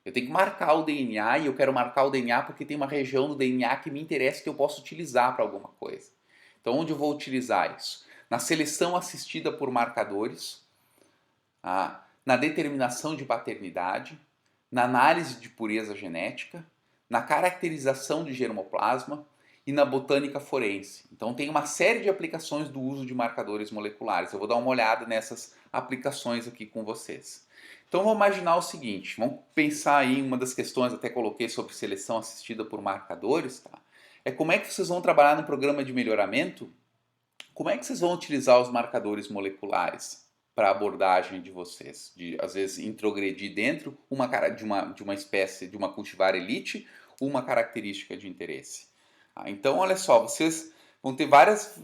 Eu tenho que marcar o DNA e eu quero marcar o DNA porque tem uma região do DNA que me interessa que eu posso utilizar para alguma coisa. Então, onde eu vou utilizar isso? Na seleção assistida por marcadores, na determinação de paternidade, na análise de pureza genética, na caracterização de germoplasma e na botânica forense. Então tem uma série de aplicações do uso de marcadores moleculares. Eu vou dar uma olhada nessas aplicações aqui com vocês. Então vamos imaginar o seguinte, vamos pensar aí em uma das questões, até coloquei sobre seleção assistida por marcadores, tá? É como é que vocês vão trabalhar no programa de melhoramento. Como é que vocês vão utilizar os marcadores moleculares para a abordagem de vocês? De, às vezes, introgredir dentro de uma espécie, de uma cultivar elite, uma característica de interesse. Então, olha só, vocês vão ter várias...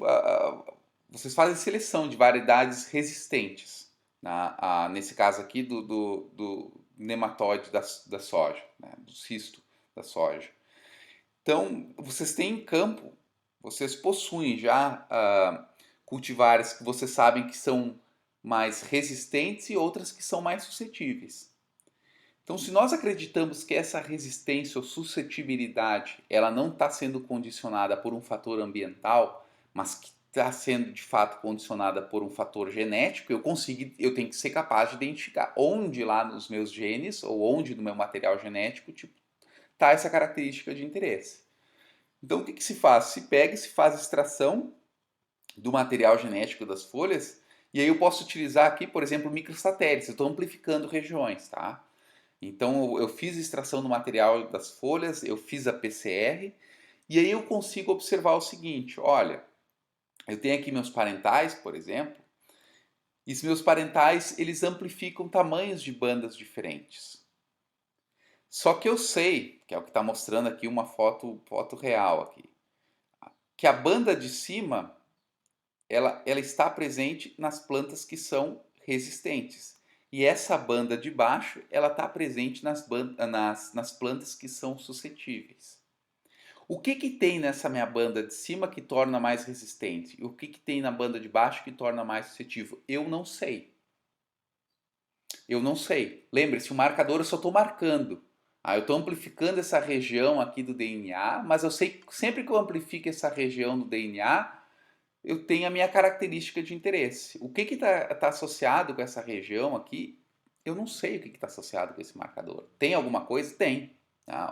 vocês fazem seleção de variedades resistentes. Nesse caso aqui, do nematóide da soja, né, do cisto da soja. Então, vocês têm em campo, vocês possuem já cultivares que vocês sabem que são mais resistentes e outras que são mais suscetíveis. Então, se nós acreditamos que essa resistência ou suscetibilidade ela não está sendo condicionada por um fator ambiental, mas que está sendo de fato condicionada por um fator genético, eu tenho que ser capaz de identificar onde lá nos meus genes ou onde no meu material genético está essa característica de interesse. Então, o que se faz? Se pega e se faz extração do material genético das folhas, e aí eu posso utilizar aqui, por exemplo, microsatélites. Eu estou amplificando regiões, tá? Então, eu fiz extração do material das folhas, eu fiz a PCR, e aí eu consigo observar o seguinte, olha, eu tenho aqui meus parentais, por exemplo, e os meus parentais, eles amplificam tamanhos de bandas diferentes. Só que eu sei, que é o que está mostrando aqui uma foto real aqui, que a banda de cima ela está presente nas plantas que são resistentes. E essa banda de baixo ela está presente nas plantas que são suscetíveis. O que tem nessa minha banda de cima que torna mais resistente? E o que tem na banda de baixo que torna mais suscetível? Eu não sei. Eu não sei. Lembre-se, o marcador eu só estou marcando. Eu estou amplificando essa região aqui do DNA, mas eu sei que sempre que eu amplifico essa região do DNA, eu tenho a minha característica de interesse. O que está associado com essa região aqui, eu não sei o que está associado com esse marcador. Tem alguma coisa? Tem.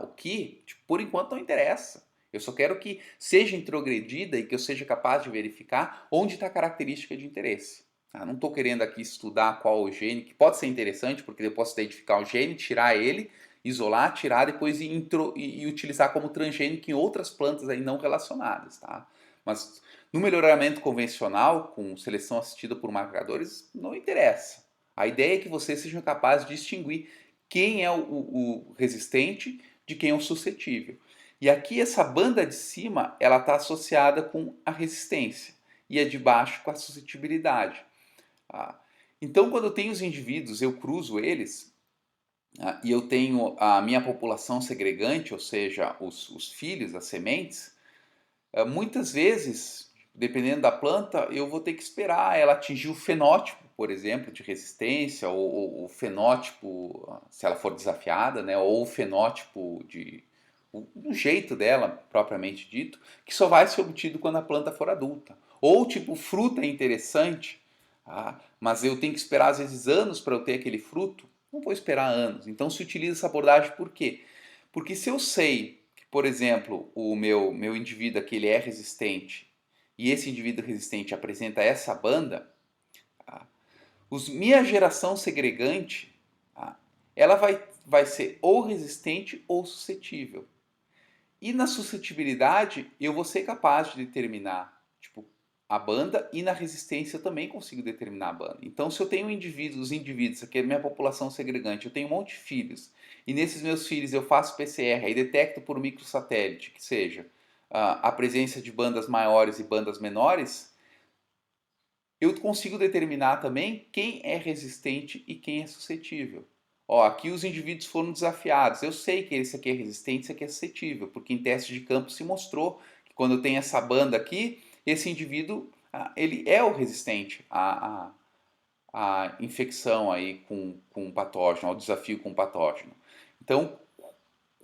O que, por enquanto, não interessa. Eu só quero que seja introgredida e que eu seja capaz de verificar onde está a característica de interesse. Não estou querendo aqui estudar qual o gene, que pode ser interessante, porque eu posso identificar o gene, tirar ele, isolar, tirar, depois e utilizar como transgênico em outras plantas aí não relacionadas. Tá? Mas no melhoramento convencional, com seleção assistida por marcadores, não interessa. A ideia é que vocês sejam capazes de distinguir quem é o resistente de quem é o suscetível. E aqui essa banda de cima ela está associada com a resistência e a de baixo com a suscetibilidade. Então, quando eu tenho os indivíduos, eu cruzo eles e eu tenho a minha população segregante, ou seja, os filhos, as sementes, muitas vezes, dependendo da planta, eu vou ter que esperar ela atingir o fenótipo, por exemplo, de resistência, ou o fenótipo, se ela for desafiada, né, ou o fenótipo do jeito dela, propriamente dito, que só vai ser obtido quando a planta for adulta. Ou tipo, fruta é interessante, mas eu tenho que esperar às vezes anos para eu ter aquele fruto. Não vou esperar anos. Então se utiliza essa abordagem por quê? Porque se eu sei que, por exemplo, o meu indivíduo aqui ele é resistente e esse indivíduo resistente apresenta essa banda, minha geração segregante ela vai ser ou resistente ou suscetível. E na suscetibilidade eu vou ser capaz de determinar tipo, a banda e na resistência eu também consigo determinar a banda. Então se eu tenho os indivíduos, aqui é a minha população segregante, eu tenho um monte de filhos, e nesses meus filhos eu faço PCR e detecto por microsatélite, que seja a presença de bandas maiores e bandas menores, eu consigo determinar também quem é resistente e quem é suscetível. Aqui os indivíduos foram desafiados. Eu sei que esse aqui é resistente, esse aqui é suscetível, porque em teste de campo se mostrou que quando tem essa banda aqui, esse indivíduo ele é o resistente à infecção aí com um patógeno, ao desafio com um patógeno. Então,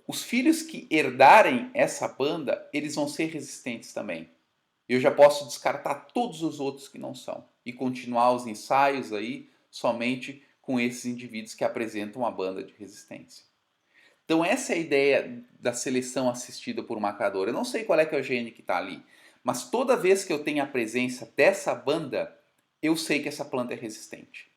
os filhos que herdarem essa banda, eles vão ser resistentes também. Eu já posso descartar todos os outros que não são e continuar os ensaios aí somente com esses indivíduos que apresentam a banda de resistência. Então essa é a ideia da seleção assistida por marcador. Eu não sei qual é que é o gene que está ali, mas toda vez que eu tenho a presença dessa banda, eu sei que essa planta é resistente.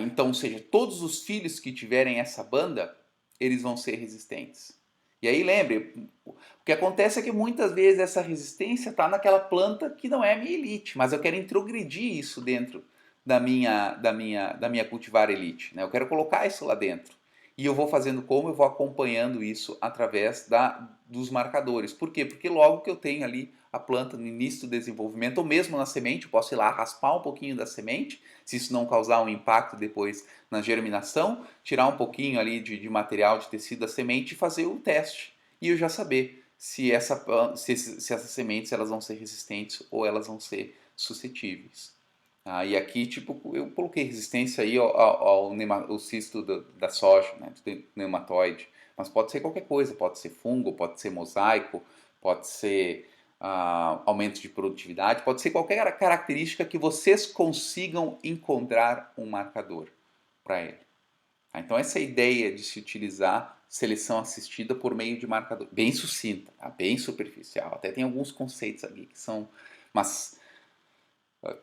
Então, ou seja, todos os filhos que tiverem essa banda, eles vão ser resistentes. E aí lembre, o que acontece é que muitas vezes essa resistência está naquela planta que não é a minha elite, mas eu quero introgredir isso dentro da minha cultivar elite. Né? Eu quero colocar isso lá dentro. E eu vou fazendo como? Eu vou acompanhando isso através dos marcadores. Por quê? Porque logo que eu tenho ali a planta no início do desenvolvimento, ou mesmo na semente, eu posso ir lá raspar um pouquinho da semente, se isso não causar um impacto depois na germinação, tirar um pouquinho ali de material de tecido da semente e fazer o teste. E eu já saber se essas sementes elas vão ser resistentes ou elas vão ser suscetíveis. E aqui, tipo, eu coloquei resistência aí ao cisto da soja, né, do nematóide. Mas pode ser qualquer coisa, pode ser fungo, pode ser mosaico, pode ser aumento de produtividade, pode ser qualquer característica que vocês consigam encontrar um marcador para ele. Então essa é a ideia de se utilizar seleção assistida por meio de marcador. Bem sucinta, tá? Bem superficial. Até tem alguns conceitos aqui que são... Mas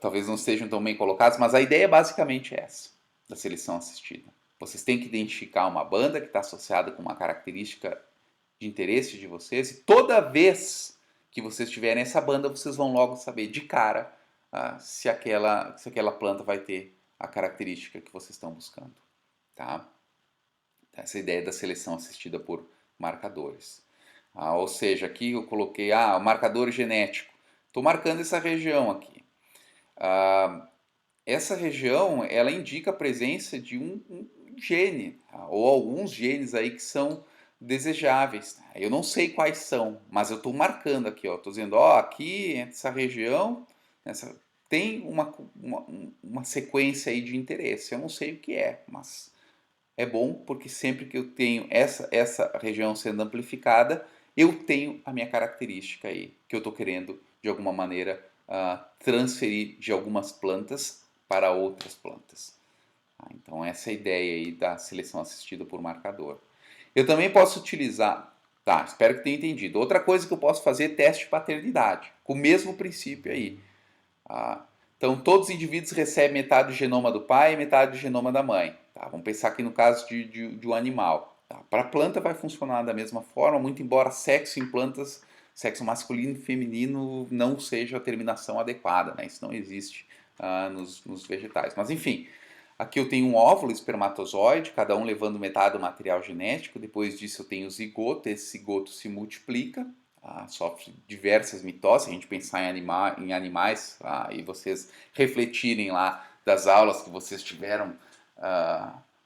talvez não estejam tão bem colocados, mas a ideia é basicamente essa, da seleção assistida. Vocês têm que identificar uma banda que está associada com uma característica de interesse de vocês, e toda vez que vocês tiverem essa banda, vocês vão logo saber de cara se aquela planta vai ter a característica que vocês estão buscando. Tá? Essa é a ideia da seleção assistida por marcadores. Ou seja, aqui eu coloquei o marcador genético. Estou marcando essa região aqui. Essa região ela indica a presença de um gene, ou alguns genes aí que são desejáveis. Eu não sei quais são, mas eu estou marcando aqui, estou dizendo, aqui essa região tem uma sequência aí de interesse. Eu não sei o que é, mas é bom porque sempre que eu tenho essa região sendo amplificada, eu tenho a minha característica aí, que eu estou querendo, de alguma maneira, transferir de algumas plantas para outras plantas. Então essa é a ideia aí da seleção assistida por marcador. Eu também posso utilizar, espero que tenha entendido. Outra coisa que eu posso fazer é teste de paternidade, com o mesmo princípio aí. Então todos os indivíduos recebem metade do genoma do pai e metade do genoma da mãe. Vamos pensar aqui no caso de um animal. Para a planta vai funcionar da mesma forma, muito embora sexo em plantas, sexo masculino e feminino não seja a terminação adequada, né? Isso não existe nos vegetais. Mas enfim, aqui eu tenho um óvulo espermatozoide, cada um levando metade do material genético. Depois disso eu tenho o zigoto, esse zigoto se multiplica, sofre diversas mitoses. Se a gente pensar em animais e vocês refletirem lá das aulas que vocês tiveram,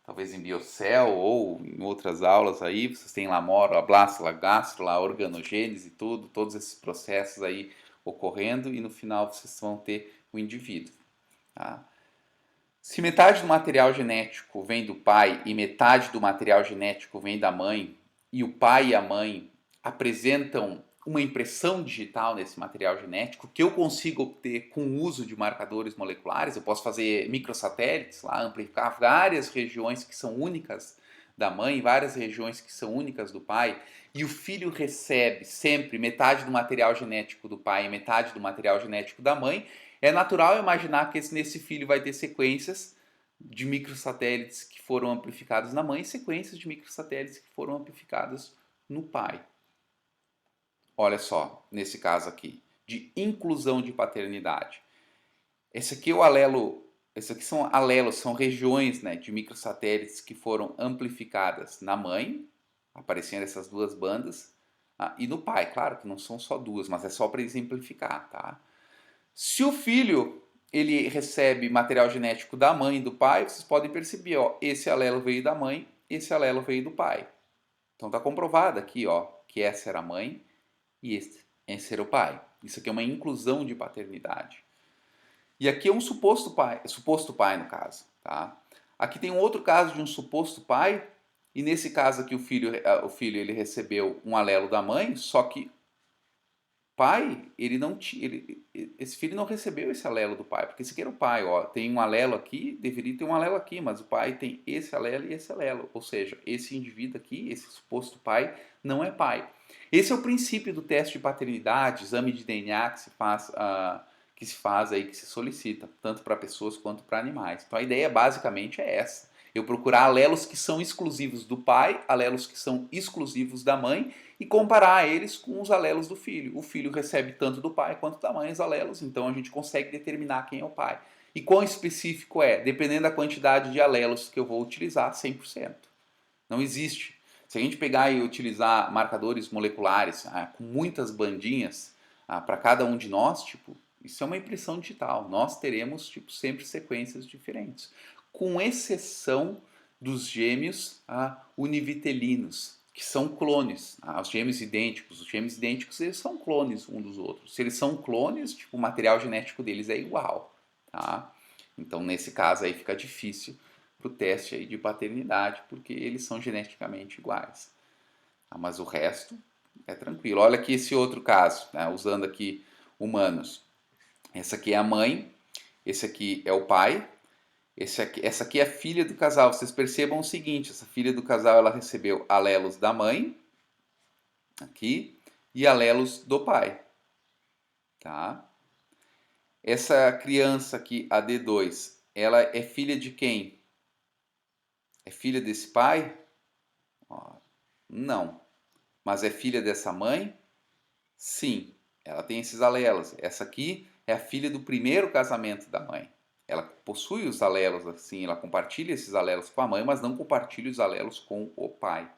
talvez em Biocel ou em outras aulas aí, vocês têm lá moro, gastro, organogênese e todos esses processos aí ocorrendo, e no final vocês vão ter o indivíduo. Se metade do material genético vem do pai e metade do material genético vem da mãe, e o pai e a mãe apresentam uma impressão digital nesse material genético que eu consigo obter com o uso de marcadores moleculares, eu posso fazer microsatélites lá, amplificar várias regiões que são únicas da mãe, várias regiões que são únicas do pai, e o filho recebe sempre metade do material genético do pai e metade do material genético da mãe. É natural imaginar que nesse filho vai ter sequências de microsatélites que foram amplificados na mãe e sequências de microsatélites que foram amplificados no pai. Olha só, nesse caso aqui, de inclusão de paternidade. Esse aqui é o alelo, esses aqui são alelos, são regiões, né, de microsatélites que foram amplificadas na mãe, aparecendo essas duas bandas, e no pai. Claro que não são só duas, mas é só para exemplificar, tá? Se o filho ele recebe material genético da mãe e do pai, vocês podem perceber, esse alelo veio da mãe, esse alelo veio do pai. Então está comprovado aqui, que essa era a mãe e esse era o pai. Isso aqui é uma inclusão de paternidade. E aqui é um suposto pai no caso, tá? Aqui tem um outro caso de um suposto pai E nesse caso aqui o filho ele recebeu um alelo da mãe, só que pai, ele não esse filho não recebeu esse alelo do pai, porque esse aqui era o pai, ó, tem um alelo aqui, deveria ter um alelo aqui, mas o pai tem esse alelo e esse alelo, ou seja, esse indivíduo aqui, esse suposto pai, não é pai. Esse é o princípio do teste de paternidade, exame de DNA que se faz aí, que se solicita, tanto para pessoas quanto para animais. Então a ideia basicamente é essa. Eu procurar alelos que são exclusivos do pai, alelos que são exclusivos da mãe e comparar eles com os alelos do filho. O filho recebe tanto do pai quanto da mãe os alelos, então a gente consegue determinar quem é o pai. E quão específico é? Dependendo da quantidade de alelos que eu vou utilizar, 100%. Não existe. Se a gente pegar e utilizar marcadores moleculares com muitas bandinhas para cada um de nós, tipo, isso é uma impressão digital. Nós teremos tipo, sempre sequências diferentes. Com exceção dos gêmeos univitelinos, que são clones. Os gêmeos idênticos eles são clones um dos outros. Se eles são clones, tipo, o material genético deles é igual. Tá? Então, nesse caso aí fica difícil para o teste aí de paternidade, porque eles são geneticamente iguais. Mas o resto é tranquilo. Olha aqui esse outro caso, né, usando aqui humanos. Essa aqui é a mãe, esse aqui é o pai, essa aqui é a filha do casal. Vocês percebam o seguinte, essa filha do casal ela recebeu alelos da mãe, aqui, e alelos do pai. Tá? Essa criança aqui, a D2, ela é filha de quem? É filha desse pai? Não. Mas é filha dessa mãe? Sim. Ela tem esses alelos. Essa aqui é a filha do primeiro casamento da mãe. Ela possui os alelos, assim, ela compartilha esses alelos com a mãe, mas não compartilha os alelos com o pai.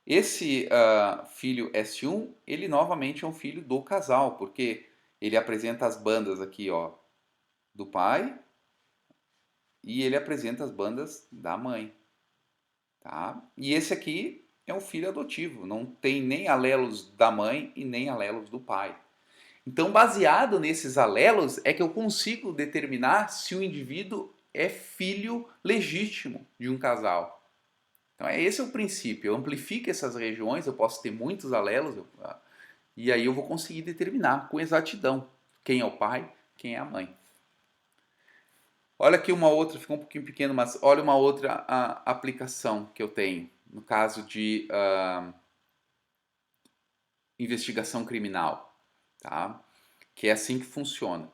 Esse filho S1, ele novamente é um filho do casal, porque ele apresenta as bandas aqui, ó, do pai e ele apresenta as bandas da mãe. Tá? E esse aqui é um filho adotivo, não tem nem alelos da mãe e nem alelos do pai. Então, baseado nesses alelos, é que eu consigo determinar se o indivíduo é filho legítimo de um casal. Então, esse é o princípio. Eu amplifico essas regiões, eu posso ter muitos alelos, e aí eu vou conseguir determinar com exatidão quem é o pai, quem é a mãe. Olha aqui uma outra, ficou um pouquinho pequeno, mas olha uma outra aplicação que eu tenho, no caso de investigação criminal, tá? Que é assim que funciona.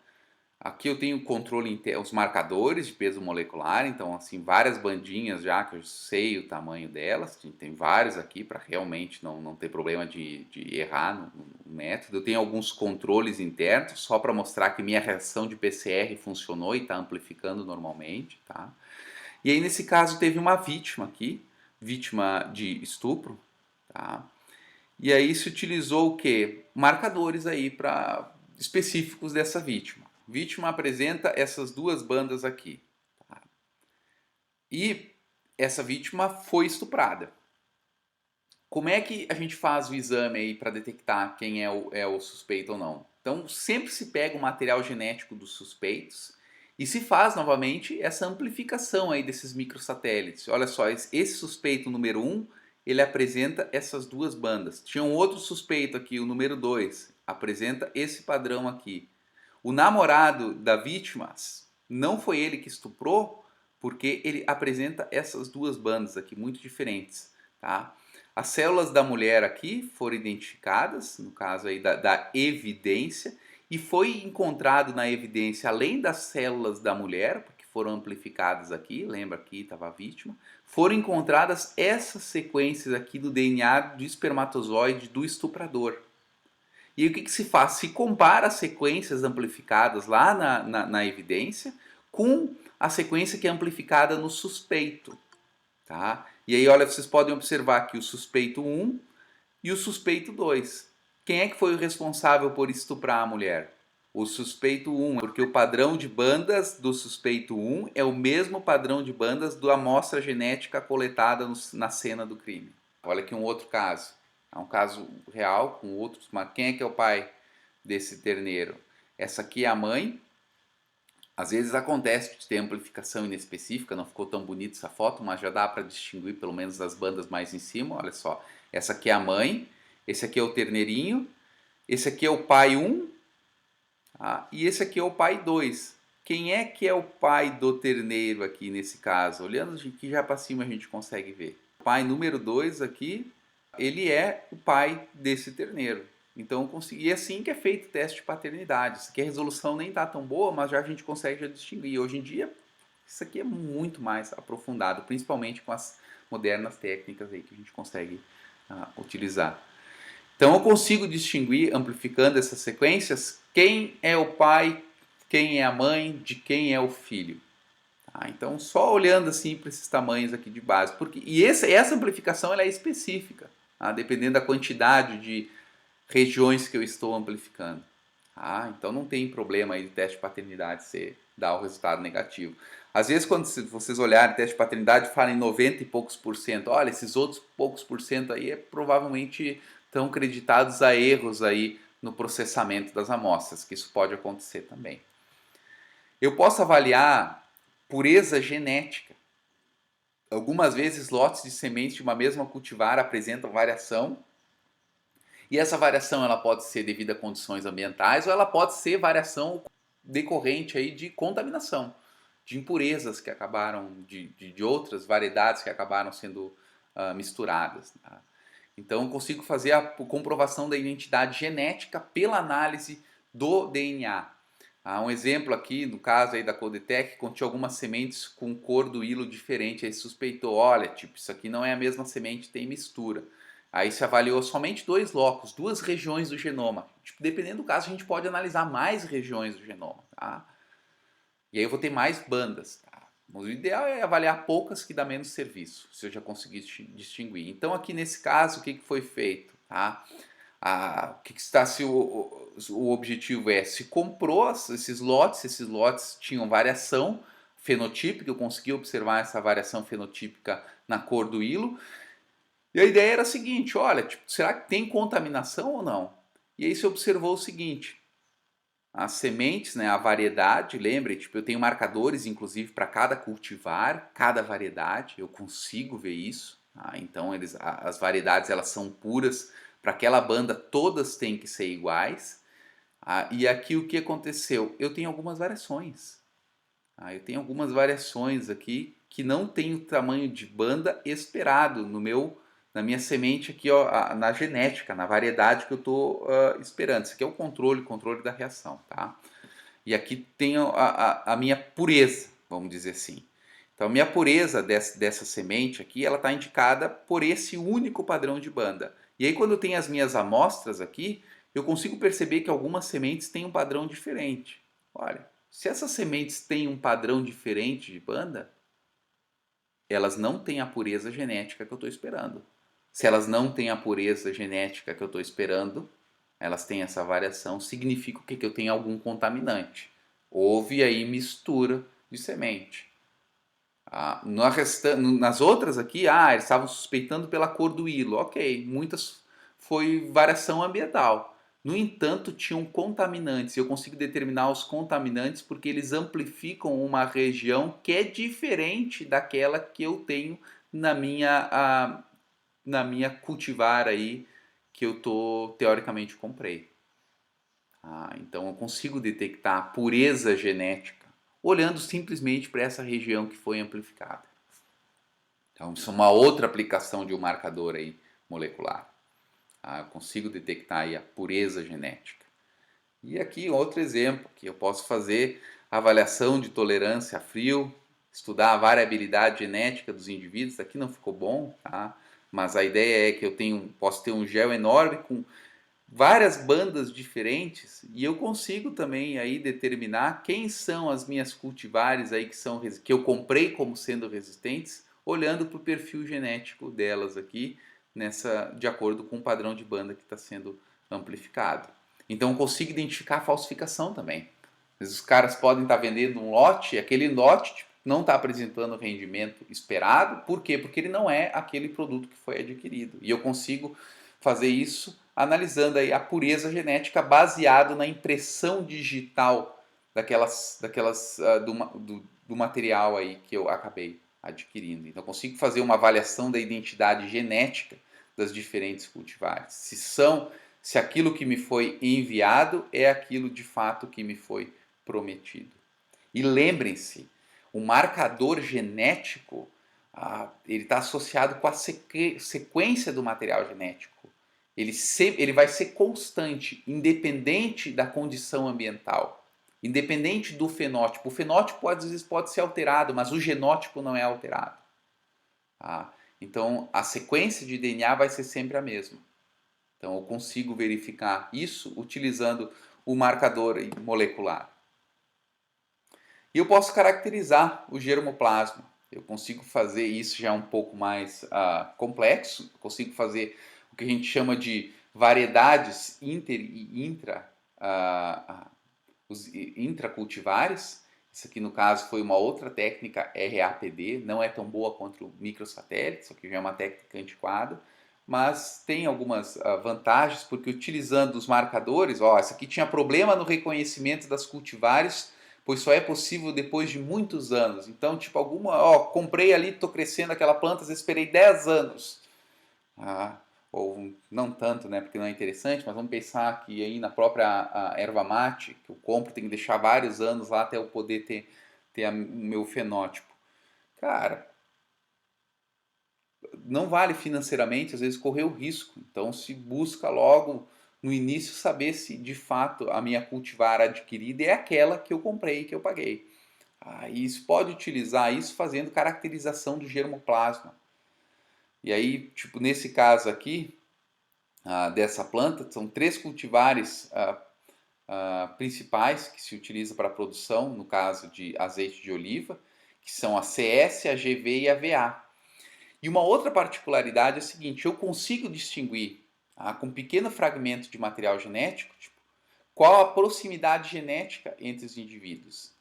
Aqui eu tenho o controle, os marcadores de peso molecular, então assim, várias bandinhas já que eu sei o tamanho delas, tem vários aqui para realmente não ter problema de errar no método. Eu tenho alguns controles internos só para mostrar que minha reação de PCR funcionou e está amplificando normalmente, tá? E aí nesse caso teve uma vítima aqui, vítima de estupro, tá? E aí se utilizou o quê? Marcadores aí para específicos dessa vítima. Vítima apresenta essas duas bandas aqui. Tá? E essa vítima foi estuprada. Como é que a gente faz o exame aí para detectar quem é o suspeito ou não? Então sempre se pega o material genético dos suspeitos e se faz novamente essa amplificação aí desses microsatélites. Olha só, esse suspeito número 1, ele apresenta essas duas bandas. Tinha um outro suspeito aqui, o número 2, apresenta esse padrão aqui. O namorado da vítima não foi ele que estuprou, porque ele apresenta essas duas bandas aqui muito diferentes, tá? As células da mulher aqui foram identificadas, no caso aí da evidência, e foi encontrado na evidência, além das células da mulher, porque foram amplificadas aqui, lembra aqui estava a vítima, foram encontradas essas sequências aqui do DNA do espermatozoide do estuprador. E aí, o que se faz? Se compara as sequências amplificadas lá na evidência com a sequência que é amplificada no suspeito. Tá? E aí, olha, vocês podem observar aqui o suspeito 1 e o suspeito 2. Quem é que foi o responsável por estuprar a mulher? O suspeito 1, porque o padrão de bandas do suspeito 1 é o mesmo padrão de bandas da amostra genética coletada na cena do crime. Olha aqui um outro caso. É um caso real com outros, mas quem é que é o pai desse terneiro? Essa aqui é a mãe Às vezes acontece de ter amplificação inespecífica, não ficou tão bonita essa foto, mas já dá para distinguir pelo menos as bandas mais em cima. Olha só, essa aqui é a mãe, esse aqui é o terneirinho, esse aqui é o pai 1, tá? E esse aqui é o pai 2. Quem é que é o pai do terneiro aqui nesse caso? Olhando aqui já para cima a gente consegue ver. O pai número 2 aqui, ele é o pai desse terneiro. Então eu consegui, e é assim que é feito o teste de paternidade. Isso aqui a resolução nem está tão boa, mas já a gente consegue já distinguir. Hoje em dia isso aqui é muito mais aprofundado, principalmente com as modernas técnicas aí que a gente consegue utilizar. Então eu consigo distinguir, amplificando essas sequências, quem é o pai, quem é a mãe, de quem é o filho. Tá? Então só olhando assim para esses tamanhos aqui de base. E essa amplificação ela é específica, tá? Dependendo da quantidade de regiões que eu estou amplificando. Ah, então não tem problema aí de teste de paternidade se dar o resultado negativo. Às vezes quando vocês olharem teste de paternidade falam em 90 e poucos por cento. Olha, esses outros poucos por cento aí provavelmente estão creditados a erros aí no processamento das amostras, que isso pode acontecer também. Eu posso avaliar pureza genética. Algumas vezes lotes de sementes de uma mesma cultivar apresentam variação. E essa variação ela pode ser devido a condições ambientais ou ela pode ser variação decorrente aí de contaminação, de impurezas que acabaram, de outras variedades que acabaram sendo misturadas. Tá? Então eu consigo fazer a comprovação da identidade genética pela análise do DNA. Um exemplo aqui, no caso aí da Codetec, continha algumas sementes com cor do hilo diferente. Aí suspeitou, olha, tipo, isso aqui não é a mesma semente, tem mistura. Aí se avaliou somente 2 locos, 2 regiões do genoma. Tipo, dependendo do caso, a gente pode analisar mais regiões do genoma. Tá? E aí eu vou ter mais bandas. Tá? Mas o ideal é avaliar poucas que dá menos serviço, se eu já conseguir distinguir. Então aqui nesse caso, o que foi feito? Tá? O que está se o objetivo é se comprou esses lotes tinham variação fenotípica, eu consegui observar essa variação fenotípica na cor do hilo. E a ideia era a seguinte, olha, tipo, será que tem contaminação ou não? E aí se observou o seguinte, as sementes, né, a variedade, lembre, tipo, eu tenho marcadores inclusive para cada cultivar, cada variedade, eu consigo ver isso. Tá? Então as variedades elas são puras, para aquela banda todas têm que ser iguais. E aqui o que aconteceu? Eu tenho algumas variações. Eu tenho algumas variações aqui que não tem o tamanho de banda esperado na minha semente aqui, ó, na genética, na variedade que eu estou esperando. Isso aqui é o controle da reação, tá? E aqui tem a minha pureza, vamos dizer assim. Então a minha pureza dessa semente aqui, ela está indicada por esse único padrão de banda. E aí quando eu tenho as minhas amostras aqui, eu consigo perceber que algumas sementes têm um padrão diferente. Olha, se essas sementes têm um padrão diferente de banda, elas não têm a pureza genética que eu estou esperando. Se elas não têm a pureza genética que eu estou esperando, elas têm essa variação, significa que eu tenho algum contaminante. Houve aí mistura de semente. Nas outras aqui, eles estavam suspeitando pela cor do hilo. Ok, muitas foi variação ambiental. No entanto, tinham contaminantes. Eu consigo determinar os contaminantes porque eles amplificam uma região que é diferente daquela que eu tenho na minha cultivar aí que eu teoricamente comprei. Então eu consigo detectar a pureza genética olhando simplesmente para essa região que foi amplificada. Então isso é uma outra aplicação de um marcador aí molecular. Eu consigo detectar aí a pureza genética. E aqui outro exemplo que eu posso fazer avaliação de tolerância a frio, estudar a variabilidade genética dos indivíduos. Aqui não ficou bom, tá? Mas a ideia é que posso ter um gel enorme com várias bandas diferentes e eu consigo também aí determinar quem são as minhas cultivares aí que eu comprei como sendo resistentes, olhando para o perfil genético delas aqui, de acordo com o padrão de banda que está sendo amplificado. Então eu consigo identificar a falsificação também. Os caras podem estar vendendo um lote e aquele lote não está apresentando o rendimento esperado. Por quê? Porque ele não é aquele produto que foi adquirido. E eu consigo fazer isso analisando aí a pureza genética baseado na impressão digital do material aí que eu acabei adquirindo. Então, eu consigo fazer uma avaliação da identidade genética das diferentes cultivares. Se aquilo que me foi enviado é aquilo de fato que me foi prometido. E lembrem-se, o marcador genético ele está associado com a sequência do material genético. Ele vai ser constante, independente da condição ambiental, independente do fenótipo. O fenótipo às vezes pode ser alterado, mas o genótipo não é alterado. Tá? Então a sequência de DNA vai ser sempre a mesma. Então eu consigo verificar isso utilizando o marcador molecular. E eu posso caracterizar o germoplasma. Eu consigo fazer isso já um pouco mais complexo. Eu consigo fazer o que a gente chama de variedades inter e intracultivares. Isso aqui no caso foi uma outra técnica RAPD, não é tão boa quanto o microsatélite, isso aqui já é uma técnica antiquada, mas tem algumas vantagens, porque utilizando os marcadores, essa aqui tinha problema no reconhecimento das cultivares, pois só é possível depois de muitos anos. Então, tipo, comprei ali, estou crescendo aquela planta, às vezes esperei 10 anos. Ou não tanto, né, porque não é interessante, mas vamos pensar que aí na própria erva mate, que eu compro, tem que deixar vários anos lá até eu poder ter o meu fenótipo. Cara, não vale financeiramente, às vezes, correr o risco. Então se busca logo no início saber se de fato a minha cultivar adquirida é aquela que eu comprei, que eu paguei. E isso pode utilizar isso fazendo caracterização do germoplasma. E aí, tipo, nesse caso aqui, dessa planta, são 3 cultivares principais que se utiliza para a produção, no caso de azeite de oliva, que são a CS, a GV e a VA. E uma outra particularidade é a seguinte, eu consigo distinguir com um pequeno fragmento de material genético, tipo, qual a proximidade genética entre os indivíduos.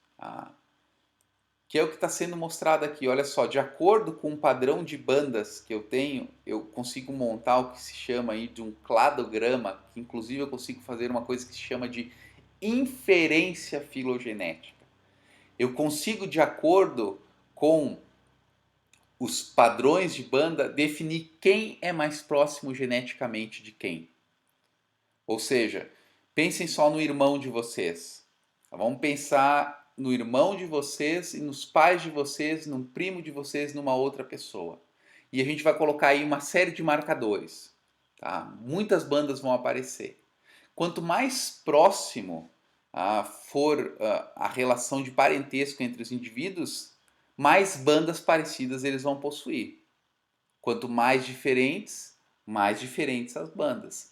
Que é o que está sendo mostrado aqui. Olha só, de acordo com o padrão de bandas que eu tenho, eu consigo montar o que se chama aí de um cladograma, que inclusive eu consigo fazer uma coisa que se chama de inferência filogenética. Eu consigo, de acordo com os padrões de banda, definir quem é mais próximo geneticamente de quem. Ou seja, pensem só no irmão de vocês. Vamos pensar no irmão de vocês e nos pais de vocês, num primo de vocês, numa outra pessoa. E a gente vai colocar aí uma série de marcadores. Tá? Muitas bandas vão aparecer. Quanto mais próximo for a relação de parentesco entre os indivíduos, mais bandas parecidas eles vão possuir. Quanto mais diferentes as bandas.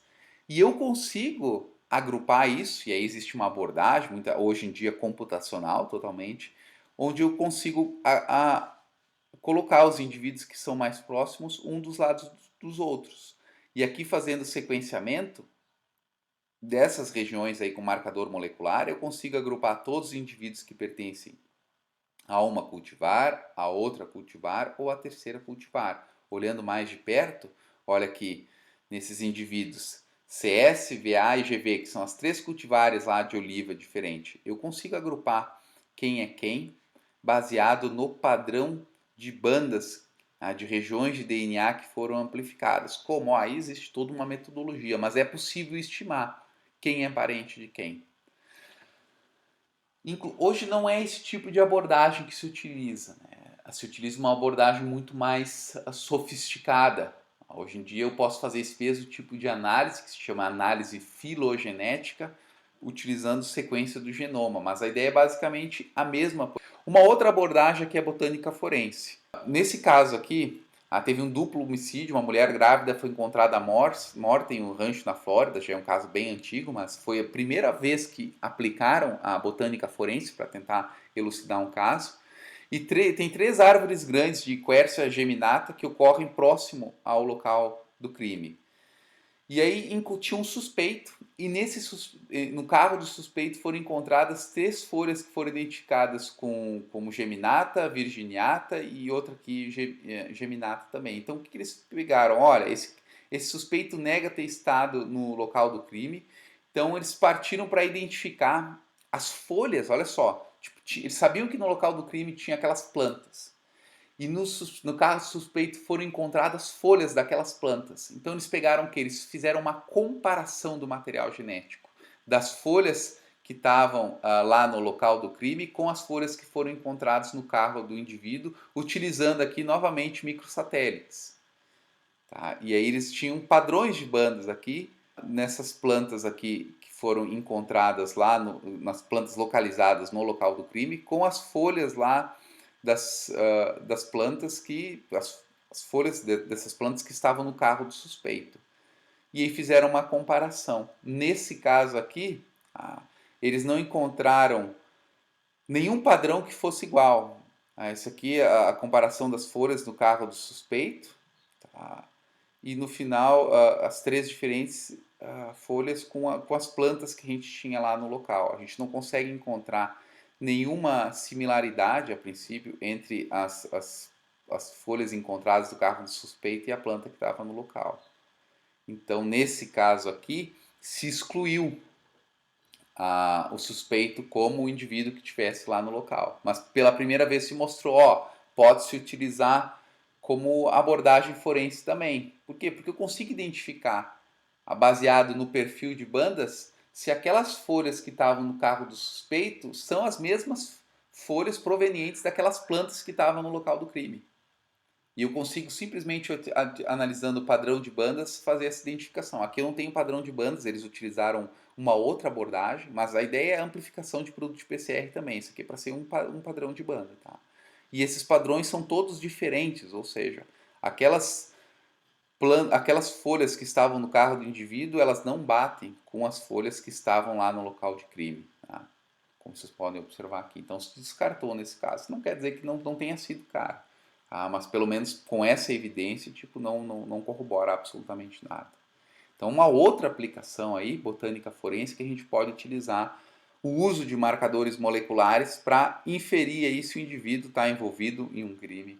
E eu consigo agrupar isso, e aí existe uma abordagem, hoje em dia computacional totalmente, onde eu consigo colocar os indivíduos que são mais próximos um dos lados dos outros. E aqui fazendo sequenciamento dessas regiões aí com marcador molecular, eu consigo agrupar todos os indivíduos que pertencem a uma cultivar, a outra cultivar ou a terceira cultivar. Olhando mais de perto, olha aqui nesses indivíduos CS, VA e GV, que são as 3 cultivares lá de oliva diferente. Eu consigo agrupar quem é quem baseado no padrão de bandas, de regiões de DNA que foram amplificadas. Como aí existe toda uma metodologia, mas é possível estimar quem é parente de quem. Hoje não é esse tipo de abordagem que se utiliza, né? Se utiliza uma abordagem muito mais sofisticada. Hoje em dia eu posso fazer esse mesmo tipo de análise, que se chama análise filogenética, utilizando sequência do genoma, mas a ideia é basicamente a mesma. Uma outra abordagem aqui é a botânica forense. Nesse caso aqui, teve um duplo homicídio, uma mulher grávida foi encontrada morta em um rancho na Flórida, já é um caso bem antigo, mas foi a primeira vez que aplicaram a botânica forense para tentar elucidar um caso. E tem 3 árvores grandes de Quercia geminata que ocorrem próximo ao local do crime. E aí incutiu um suspeito, e no carro do suspeito foram encontradas 3 folhas que foram identificadas como geminata, virginiata e outra aqui geminata também. Então o que eles pegaram? Olha, esse suspeito nega ter estado no local do crime, então eles partiram para identificar as folhas, olha só, tipo, eles sabiam que no local do crime tinha aquelas plantas. E no caso suspeito foram encontradas folhas daquelas plantas. Então eles pegaram o que? Eles fizeram uma comparação do material genético das folhas que estavam lá no local do crime com as folhas que foram encontradas no carro do indivíduo, utilizando aqui novamente microsatélites. Tá? E aí eles tinham padrões de bandas aqui, nessas plantas aqui que foram encontradas lá, nas plantas localizadas no local do crime, com as folhas lá das plantas as folhas dessas plantas que estavam no carro do suspeito. E aí fizeram uma comparação. Nesse caso aqui, eles não encontraram nenhum padrão que fosse igual. Esse aqui é a comparação das folhas no carro do suspeito. Tá? E no final, as três diferentes folhas com as plantas que a gente tinha lá no local. A gente não consegue encontrar nenhuma similaridade, a princípio, entre as folhas encontradas do carro do suspeito e a planta que estava no local. Então, nesse caso aqui, se excluiu o suspeito como o indivíduo que estivesse lá no local. Mas pela primeira vez se mostrou, pode-se utilizar como abordagem forense também. Por quê? Porque eu consigo identificar, baseado no perfil de bandas, se aquelas folhas que estavam no carro do suspeito são as mesmas folhas provenientes daquelas plantas que estavam no local do crime. E eu consigo simplesmente, analisando o padrão de bandas, fazer essa identificação. Aqui eu não tenho padrão de bandas, eles utilizaram uma outra abordagem, mas a ideia é a amplificação de produto de PCR também. Isso aqui é para ser um padrão de banda. Tá? E esses padrões são todos diferentes, ou seja, aquelas folhas que estavam no carro do indivíduo, elas não batem com as folhas que estavam lá no local de crime. Tá? Como vocês podem observar aqui. Então se descartou nesse caso. Não quer dizer que não tenha sido cara. Mas pelo menos com essa evidência, tipo, não corrobora absolutamente nada. Então, uma outra aplicação aí, botânica forense, que a gente pode utilizar o uso de marcadores moleculares para inferir aí se o indivíduo está envolvido em um crime